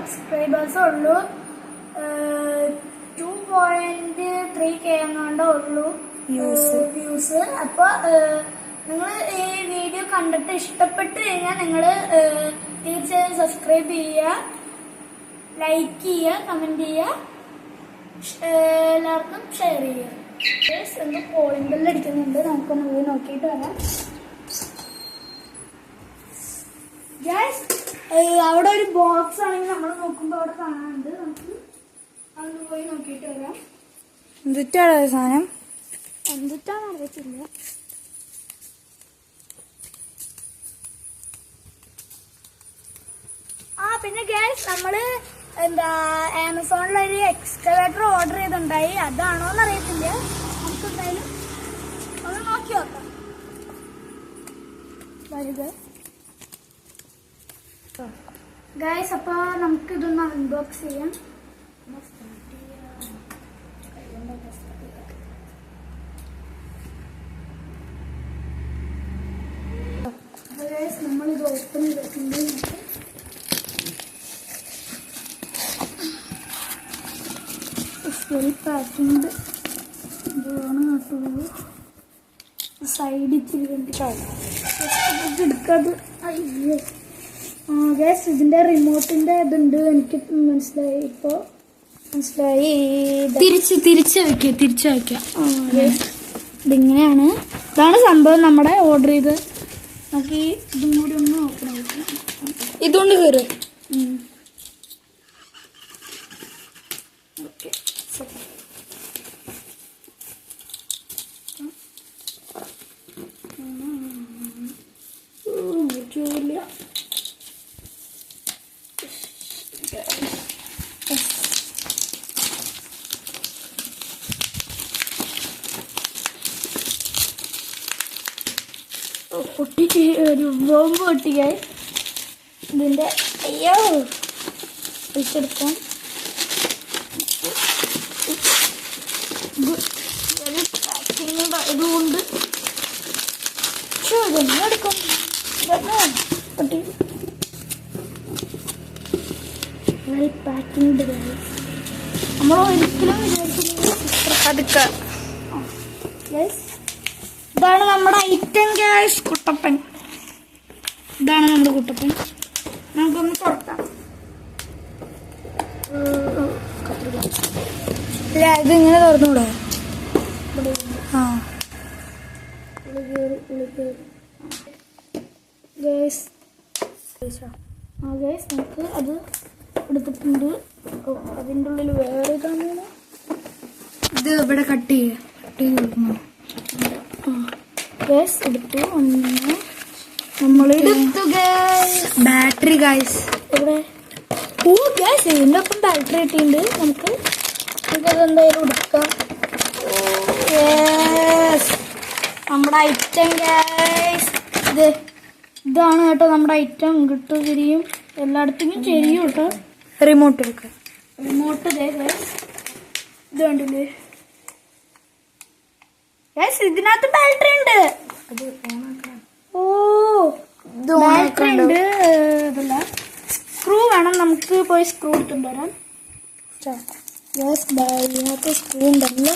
സബ്സ്ക്രൈബേഴ്സേ ഉള്ളൂ. 2.3K എങ്ങാണ്ടേ ഉള്ളൂ views. അപ്പോൾ നിങ്ങൾ ഈ വീഡിയോ കണ്ടിട്ട് ഇഷ്ടപ്പെട്ട് കഴിഞ്ഞാൽ നിങ്ങൾ തീർച്ചയായും സബ്സ്ക്രൈബ് ചെയ്യുക, ലൈക്ക് ചെയ്യുക, കമന്റ് ചെയ്യുക, എല്ലാവർക്കും ഷെയർ ചെയ്യുക. എന്താ കോളിംഗ് ബെല്ല് അടിക്കുന്നുണ്ട്, നമുക്കൊന്ന് പോയി നോക്കിയിട്ട് വരാം. അവിടെ ഒരു ബോക്സ് ആണെങ്കിൽ നമ്മൾ നോക്കുമ്പോൾ അവിടെ കാണാനുണ്ട്, നമുക്ക് അതൊന്ന് പോയി നോക്കിയിട്ട് വരാം. എന്തിട്ടാണ് സാധനം? എന്തിട്ടാണ് അറിയത്തില്ല. പിന്നെ ഗൈസ് നമ്മള് ആമസോണിലൊരു എക്സ്കവേറ്റർ ഓർഡർ ചെയ്തിട്ടുണ്ടായി. അതാണോന്ന് അറിയത്തില്ല, നമുക്ക് എന്തായാലും ഒന്ന് നോക്കി നോക്കാം. വരുക ഗൈസ്, അപ്പൊ നമുക്ക് ഇതൊന്ന് അൺബോക്സ് ചെയ്യാം. നമ്മളിത് ഓപ്പൺ ചെയ്തിട്ടുണ്ട്. വെൽ പാക്കിംഗ് ഇതാണ് കേട്ടുള്ളത്. സൈഡ് ഇച്ചിരി എടുക്കാതെ. അയ്യോ ഗ്യാസ്, ഇതിന്റെ റിമോട്ടിന്റെ ഇതുണ്ട്, എനിക്ക് മനസ്സിലായി. ഇപ്പൊ മനസ്സിലായി. തിരിച്ച് വെക്കാം. ഇതിങ്ങനെയാണ്, ഇതാണ് സംഭവം. നമ്മുടെ ഓർഡർ ചെയ്ത് നമുക്ക് ഇതും കൂടി ഒന്ന് ഓപ്പൺ ആക്കാം. ഇതുകൊണ്ട് കയറും. ഓക്കെ, ജോലിയ പൊട്ടിച്ച് ഒരു ബോംബ് പൊട്ടിക്കായി. ഇതിന്റെ അയ്യോ ഒഴിച്ചെടുക്കാം. ഇതുകൊണ്ട് എടുക്കും. Well packing. നമ്മൾ ഒരിക്കലും വിചാരിക്കുന്നത് ഇതാണ് നമ്മുടെ ഐറ്റം ഗ്യാസ്. കുട്ടപ്പൻ, ഇതാണ് നമ്മുടെ കുട്ടപ്പൻ. നമുക്കൊന്ന് തുറക്കാം. ഇതിങ്ങനെ തുറന്നുകൂടാ? നമുക്ക് അത് എടുത്തിട്ടുണ്ട്. അതിൻ്റെ ഉള്ളിൽ വേറെ ഇതാണ്. ഇത് ഇവിടെ കട്ട് ചെയ്ത് കൊടുക്കണം. ഗ്യാസ് എടുത്തു. ഒന്ന് നമ്മളെടുത്തു ഗ്യാസ്. ബാറ്ററി ഗൈസ് ഇവിടെ. ഗ്യാസ് ഇതിൻ്റെ ഒപ്പം ബാറ്ററി ഇട്ടിട്ടുണ്ട്. നമുക്ക് എന്തായാലും എടുക്കാം. നമ്മുടെ ഐറ്റം ഗ്യാസ് ഇതാണ് കേട്ടോ. നമ്മുടെ ഐറ്റം കിട്ടും, ചെരിയും, എല്ലായിടത്തേക്കും ചെരിയും കേട്ടോ. റിമോട്ട് എടുക്കാം. റിമോട്ട് ഇത് കണ്ടില്ലേ ഗ്യാസ്, ഇതിനകത്ത് ബാറ്ററി ഉണ്ട്. ബാറ്ററി ഉണ്ട്. അതല്ല, സ്ക്രൂ വേണം, നമുക്ക് പോയി സ്ക്രൂ എടുത്തുകൊണ്ട് വരാം. ഗ്യാസ് ഇതിനകത്ത് സ്ക്രൂ ഉണ്ടല്ലോ.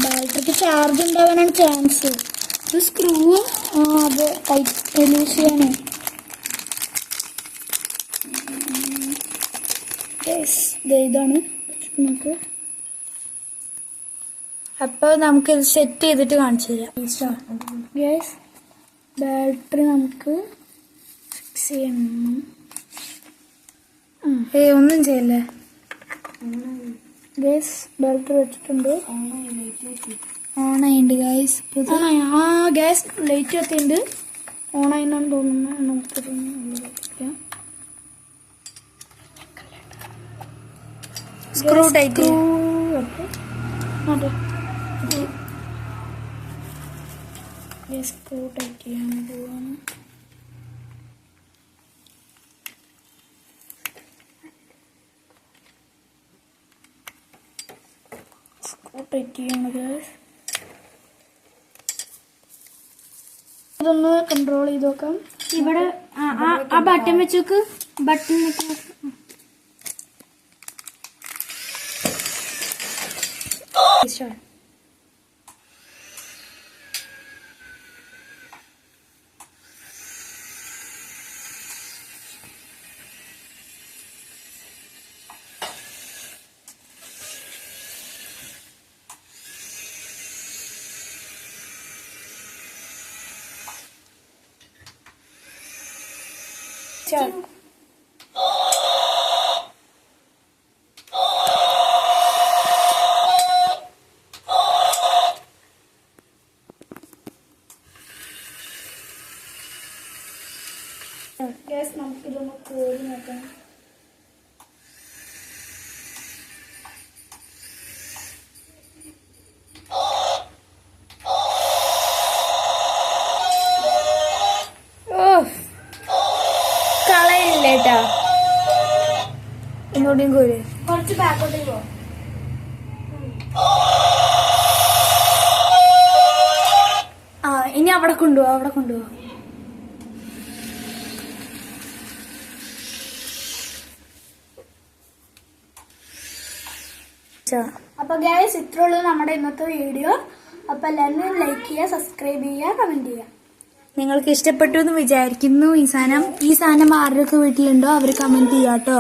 ബാറ്ററിക്ക് ചാർജ് ഉണ്ടാവാനാണ് ചാൻസ്. ഇത് സ്ക്രൂ അത് ലൂസ് ചെയ്യാനേ. ഇതാണ് നമുക്ക്. അപ്പൊ നമുക്ക് സെറ്റ് ചെയ്തിട്ട് കാണിച്ചു തരാം. ഗ്യാസ് ബാറ്ററി നമുക്ക് ഫിക്സ് ചെയ്യണം. ഒന്നും ചെയ്യല്ലേ. ഗ്യാസ് ബാറ്ററി വെച്ചിട്ടുണ്ട്. ഓണായിണ്ട് ഗൈസ്. ഗ്യാസ് ലൈറ്റ് എത്തിയിട്ടുണ്ട്. ഓണായിന്നാണ് തോന്നുന്നത്. നമുക്ക് സ്ക്രൂ ടൈറ്റ്. സ്ക്രൂ ടൈറ്റ് ചെയ്യാൻ പോവാണ്. സ്ക്രൂ ടൈറ്റ് ചെയ്യാണ് ഗ്യാസ്. ഇതൊന്ന് കൺട്രോൾ ചെയ്ത് നോക്കാം. ഇവിടെ ആ ബട്ടൺ വെച്ചോക്ക്. ബട്ടൺ നമുക്കിതൊന്ന് കോരി നോക്കാം. കളയില്ലേട്ടാ, ഒന്നുകൂടിയും കോരി. കുറച്ച് ബാക്കോട്ടേക്ക് പോവാം. ഇനി അവിടെ കൊണ്ടുപോവാ, അവിടെ കൊണ്ടുപോവാ. അപ്പൊ ഗൈസ് ഇത്രേ ഉള്ളൂ നമ്മുടെ ഇന്നത്തെ വീഡിയോ. അപ്പൊ എല്ലാവരും ലൈക്ക് ചെയ്യുക, സബ്സ്ക്രൈബ് ചെയ്യുക, കമന്റ് ചെയ്യുക. നിങ്ങൾക്ക് ഇഷ്ടപ്പെട്ടു എന്ന് വിചാരിക്കുന്നു. ഈ സാധനം ആരുടെയൊക്കെ വീട്ടിലുണ്ടോ അവർ കമന്റ് ചെയ്യാട്ടോ.